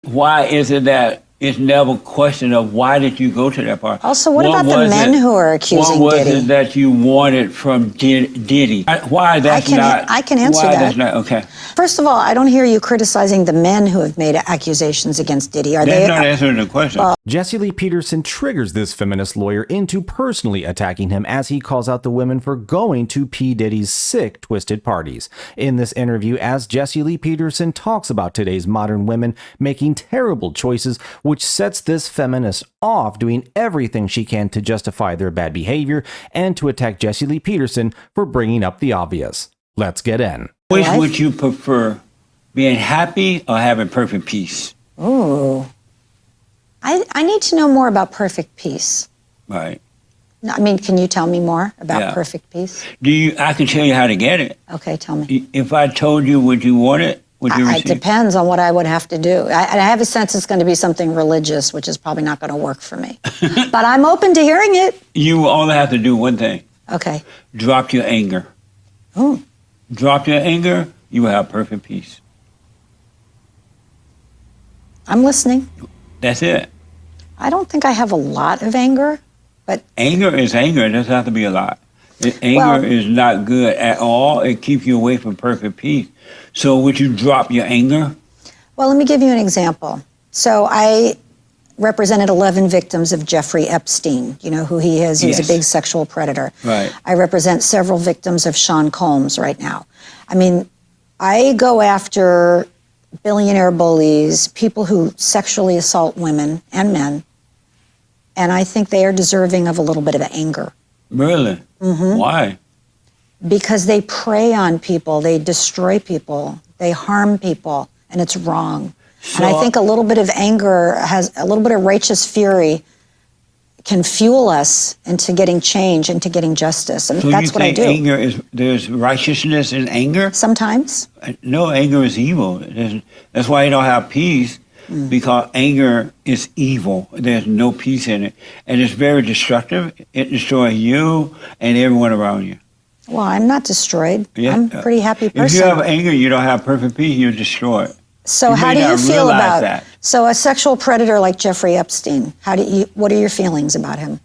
Why is it that it's never a question of why did you go to that party? Also, what about the men who are accusing Diddy? What was Diddy? it that you wanted from Diddy? Why that's not? I can answer why that. That's not, okay. First of all, I don't hear you criticizing the men who have made accusations against Diddy. Are That's they not answering the question. Jesse Lee Peterson triggers this feminist lawyer into personally attacking him as he calls out the women for going to P. Diddy's sick, twisted parties. In this interview, as Jesse Lee Peterson talks about today's modern women making terrible choices, which sets this feminist off doing everything she can to justify their bad behavior and to attack Jesse Lee Peterson for bringing up the obvious. Let's get in. Which would you prefer, being happy or having perfect peace? Ooh. I need to know more about perfect peace. Right. I mean, can you tell me more about perfect peace? I can tell you how to get it. Okay, tell me. If I told you, would you want it? Would you receive? It depends on what I would have to do. I have a sense it's going to be something religious, which is probably not going to work for me. But I'm open to hearing it. You only have to do one thing. Okay. Drop your anger. Oh. Drop your anger, you will have perfect peace. I'm listening. That's it. I don't think I have a lot of anger, but... Anger is anger. It doesn't have to be a lot. Anger is not good at all. It keeps you away from perfect peace. So would you drop your anger? Well, let me give you an example. So I represented 11 victims of Jeffrey Epstein. You know who he is? He's a big sexual predator. Right. I represent several victims of Sean Combs right now. I mean, I go after billionaire bullies, people who sexually assault women and men, and I think they are deserving of a little bit of anger. Really? Mm-hmm. Why? Because they prey on people, they destroy people, they harm people, and it's wrong. So, and I think a little bit of anger a little bit of righteous fury can fuel us into getting change, into getting justice, and that's what I do. There's righteousness in anger? Sometimes. No, anger is evil. That's why you don't have peace, because anger is evil. There's no peace in it, and it's very destructive. It destroys you and everyone around you. Well, I'm not destroyed. Yeah. I'm a pretty happy person. If you have anger, you don't have perfect peace, you're destroyed. So how do you feel about that? So a sexual predator like Jeffrey Epstein, what are your feelings about him?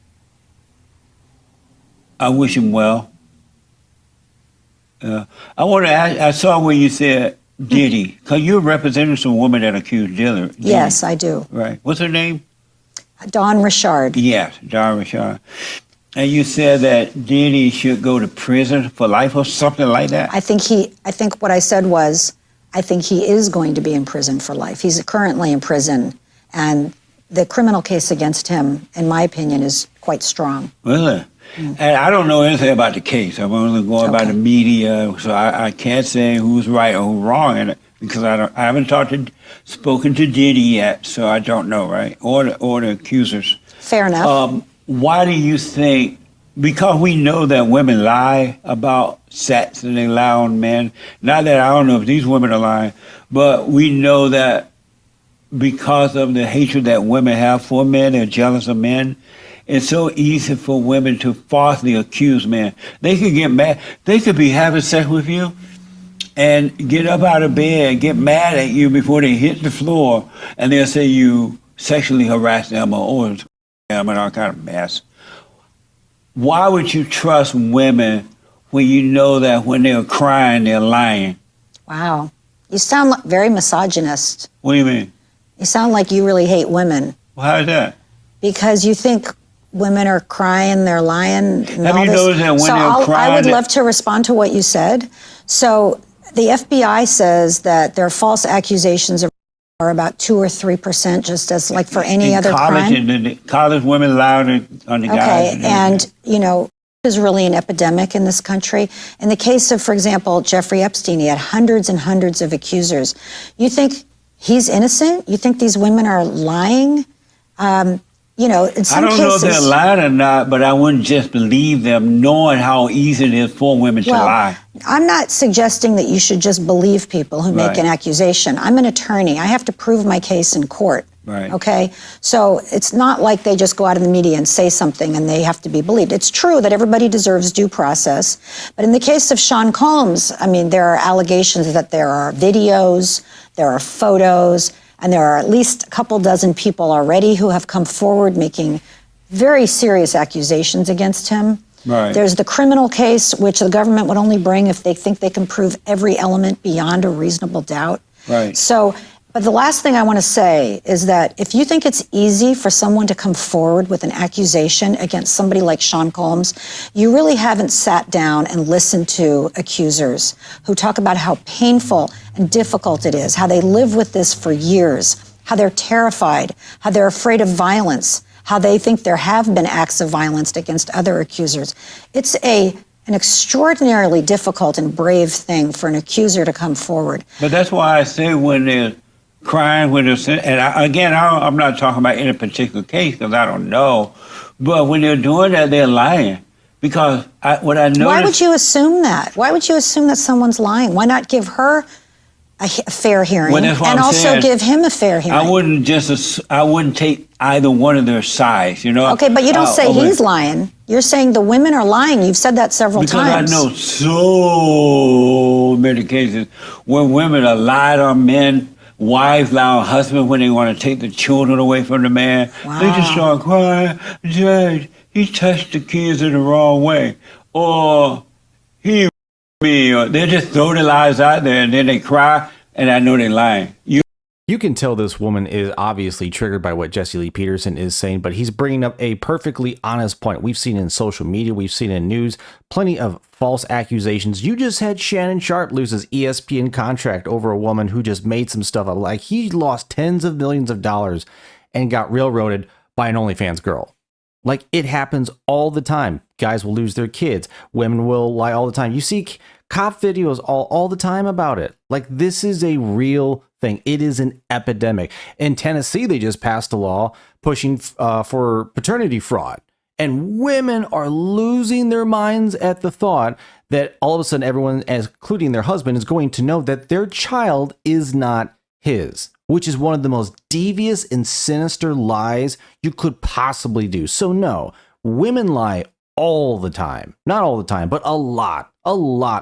I wish him well. I want to ask, I saw where you said Diddy, because you're representing some woman that accused Diddy. Yes, I do. Right. What's her name? Dawn Richard. Yes, Dawn Richard. And you said that Diddy should go to prison for life or something like that? I think what I said was, I think he is going to be in prison for life. He's currently in prison, and the criminal case against him, in my opinion, is quite strong. Really? And I don't know anything about the case. I'm only going by the media, so I can't say who's right or who's wrong in it, because I haven't spoken to Diddy yet, so I don't know, right? Or the accusers. Fair enough. Why do you think? Because we know that women lie about sex and they lie on men. Not that I don't know if these women are lying, but we know that because of the hatred that women have for men, they're jealous of men. It's so easy for women to falsely accuse men. They could get mad. They could be having sex with you and get up out of bed and get mad at you before they hit the floor, and they'll say you sexually harassed them or them and all kind of mess. Why would you trust women when you know that when they're crying, they're lying? Wow. You sound very misogynist. What do you mean? You sound like you really hate women. Well, how is that? Because you think women are crying, they're lying. Have you noticed that when they're crying? I would love to respond to what you said. So the FBI says that their false accusations are about 2 or 3%, just as like for any other crime. College women lie on the guys. Okay, and you know, is really an epidemic in this country. In the case of, for example, Jeffrey Epstein, he had hundreds and hundreds of accusers. You think he's innocent? You think these women are lying? You know, in some cases, I don't know if they're lying or not, but I wouldn't just believe them, knowing how easy it is for women to lie. I'm not suggesting that you should just believe people who make an accusation. I'm an attorney. I have to prove my case in court. Right. Okay? So it's not like they just go out in the media and say something and they have to be believed. It's true that everybody deserves due process. But in the case of Sean Combs, I mean, there are allegations that there are videos, there are photos, And there are at least a couple dozen people already who have come forward making very serious accusations against him. Right. There's the criminal case, which the government would only bring if they think they can prove every element beyond a reasonable doubt. Right. So, but the last thing I want to say is that if you think it's easy for someone to come forward with an accusation against somebody like Sean Combs, you really haven't sat down and listened to accusers who talk about how painful and difficult it is, how they live with this for years, how they're terrified, how they're afraid of violence, how they think there have been acts of violence against other accusers. It's an extraordinarily difficult and brave thing for an accuser to come forward. But that's why I say when they're crying, when they're, and I'm not talking about any particular case because I don't know, but when they're doing that, they're lying. Because what I noticed. Why would you assume that? Why would you assume that someone's lying? Why not give her a fair hearing and also give him a fair hearing? I wouldn't take either one of their sides, you know. Okay, but you don't say he's lying. You're saying the women are lying. You've said that several times. Because I know so many cases where women are lied on men, wives lie on husbands when they want to take the children away from the man. Wow. They just start crying, Judge, he touched the kids in the wrong way. Or he me, or they just throw the lies out there and then they cry, and I know they're lying. You can tell this woman is obviously triggered by what Jesse Lee Peterson is saying, but he's bringing up a perfectly honest point. We've seen in social media, we've seen in news, plenty of false accusations. You just had Shannon Sharp lose his ESPN contract over a woman who just made some stuff up. Like, he lost tens of millions of dollars and got railroaded by an OnlyFans girl. Like, it happens all the time. Guys will lose their kids. Women will lie all the time. You see cop videos all the time about it. Like, this is a real thing. It is an epidemic. In Tennessee, they just passed a law pushing for paternity fraud. And women are losing their minds at the thought that all of a sudden everyone, including their husband, is going to know that their child is not his, which is one of the most devious and sinister lies you could possibly do. So no, women lie all the time. Not all the time, but a lot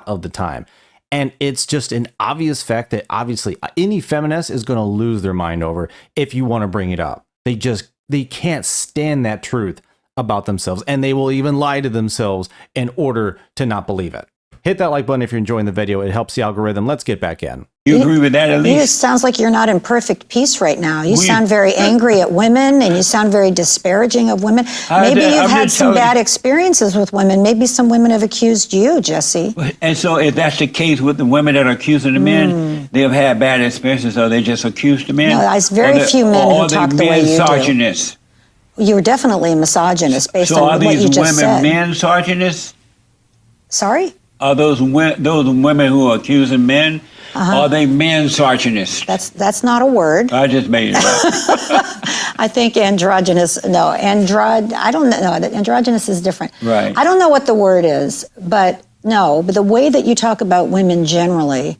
of the time. And it's just an obvious fact that obviously any feminist is going to lose their mind over if you want to bring it up. They can't stand that truth about themselves, and they will even lie to themselves in order to not believe it. Hit that like button if you're enjoying the video. It helps the algorithm. Let's get back in. You agree with that, at least? It sounds like you're not in perfect peace right now. You sound very angry at women, and you sound very disparaging of women. Maybe you've had some bad experiences with women. Maybe some women have accused you, Jesse. And so if that's the case with the women that are accusing the men, they have had bad experiences, or they just accused the men? No, there's very few men who talk the way you do. Misogynists? You were definitely a misogynist based on what you just said. So are these women misogynists? Sorry? Are those women who are accusing men, are they misogynists? That's not a word. I just made it up. I think androgynous, no, I don't know, androgynous is different. Right. I don't know what the word is, but the way that you talk about women generally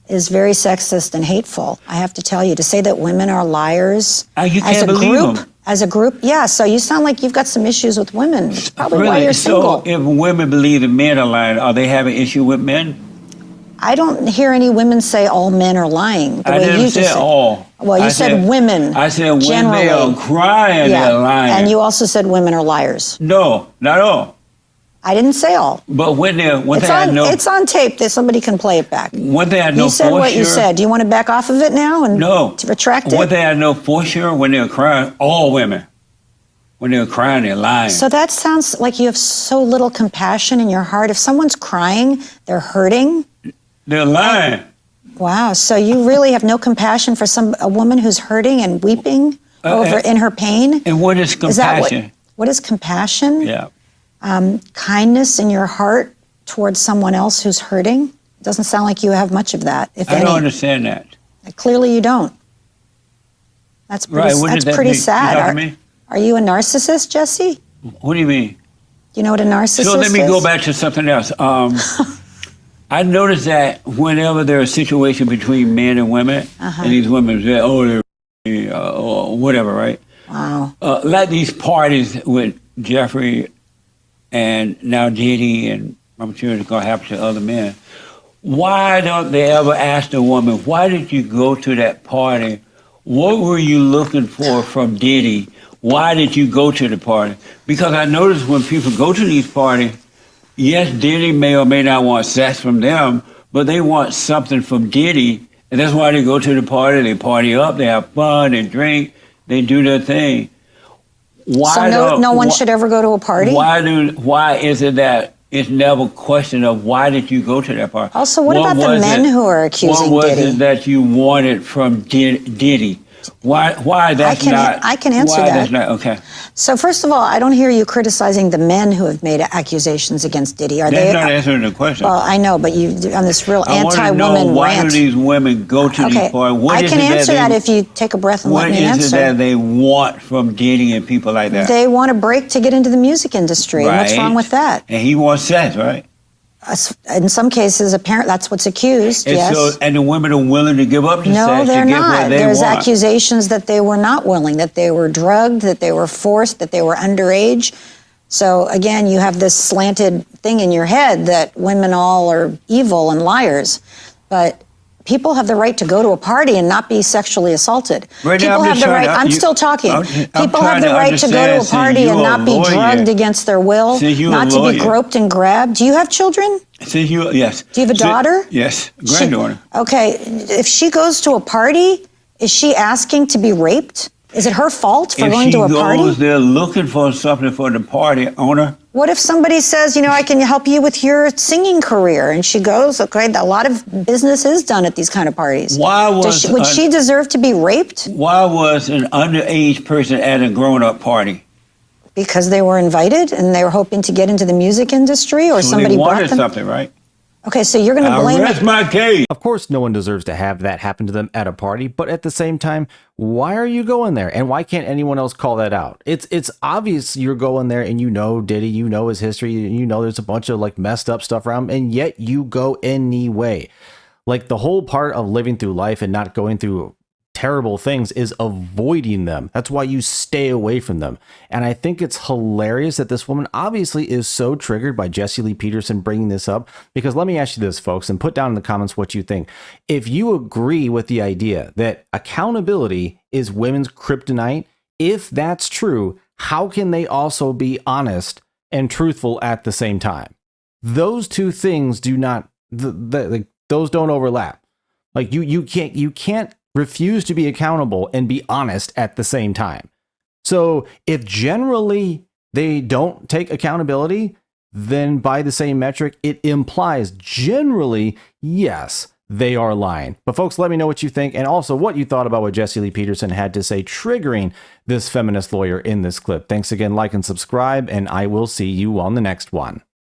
is very sexist and hateful. I have to tell you, to say that women are liars you can't believe them. As a group, yeah. So you sound like you've got some issues with women. It's probably why you're single. So if women believe that men are lying, are they having issue with men? I don't hear any women say all men are lying. I didn't say all. Well, you said women. I said when generally. they are crying, they're lying. And you also said women are liars. No, not all. I didn't say all. But it's on tape that somebody can play it back. One thing I know you said for what sure, you said. Do you want to back off of it now and to retract it? One thing I know for sure, when they're crying, all women, when they're crying, they're lying. So that sounds like you have so little compassion in your heart. If someone's crying, they're hurting. They're lying. Wow. So you really have no compassion for a woman who's hurting and weeping in her pain? And what is compassion? What is compassion? Yeah. Kindness in your heart towards someone else who's hurting? It doesn't sound like you have much of that, if any. I don't understand that. Clearly you don't. That's pretty sad. Are you a narcissist, Jesse? What do you mean? You know what a narcissist is? So let me go back to something else. I noticed that whenever there is a situation between men and women, and these women say, they're or whatever, right? Wow. Like these parties with Jeffrey and now Diddy, and I'm sure it's going to happen to other men. Why don't they ever ask the woman, why did you go to that party what were you looking for from Diddy? Why did you go to the party? Because I noticed when people go to these parties, yes, Diddy may or may not want sex from them, but they want something from Diddy, and that's why they go to the party. They party up, they have fun, they drink, they do their thing. Why So no one should ever go to a party? Why is it that it's never a question of why did you go to that party? Also, what about the men who are accusing What was Diddy? it that you wanted from Diddy? Why that's not? I can answer why that. That's not, okay. So first of all, I don't hear you criticizing the men who have made accusations against Diddy. Are That's they? not answering the question. Well, I know, but you on this real I want to anti-woman know why rant. do these women go to these parties? What I is can it answer that if you take a breath and let me What is it answer. that they want from Diddy and people like that? They want a break to get into the music industry. Right. What's wrong with that? And he wants sex, right? In some cases, apparently that's what's accused. And yes. and the women are willing to give up the No, sex they're to get what not. they There's want. accusations that they were not willing, that they were drugged, that they were forced, that they were underage. So again, you have this slanted thing in your head that women all are evil and liars. But people have the right to go to a party and not be sexually assaulted. Right now, People I'm have just the trying right. to- I'm you- still talking. I'm People trying have the to right to go to a understand, since party and you're not a be lawyer. drugged against their will, Since you're a not to be lawyer. groped and grabbed. Do you have children? Since you, yes. Do you have a daughter? Yes, granddaughter. Okay, if she goes to a party, is she asking to be raped? Is it her fault for going to a If she party? goes there looking for something for the party owner, What if somebody says, I can help you with your singing career, and she goes, okay, a lot of business is done at these kind of parties. Would she deserve to be raped? why was an underage person at a grown-up party? Because they were invited and they were hoping to get into the music industry, or So somebody they brought wanted them? something, right? Okay, so you're going to blame Rest it. my case. Of course, no one deserves to have that happen to them at a party, but at the same time, why are you going there? And why can't anyone else call that out? It's obvious you're going there and you know Diddy, you know his history, you know there's a bunch of like messed up stuff around, and yet you go anyway. Like the whole part of living through life and not going through terrible things is avoiding them. That's why you stay away from them. And I think it's hilarious that this woman obviously is so triggered by Jesse Lee Peterson bringing this up, because let me ask you this, folks, and put down in the comments what you think. If you agree with the idea that accountability is women's kryptonite, if that's true, how can they also be honest and truthful at the same time? Those two things do not, those don't overlap. Like you can't refuse to be accountable and be honest at the same time. So if generally they don't take accountability, then by the same metric, it implies generally, yes, they are lying. But folks, let me know what you think, and also what you thought about what Jesse Lee Peterson had to say triggering this feminist lawyer in this clip. Thanks again, like and subscribe, and I will see you on the next one.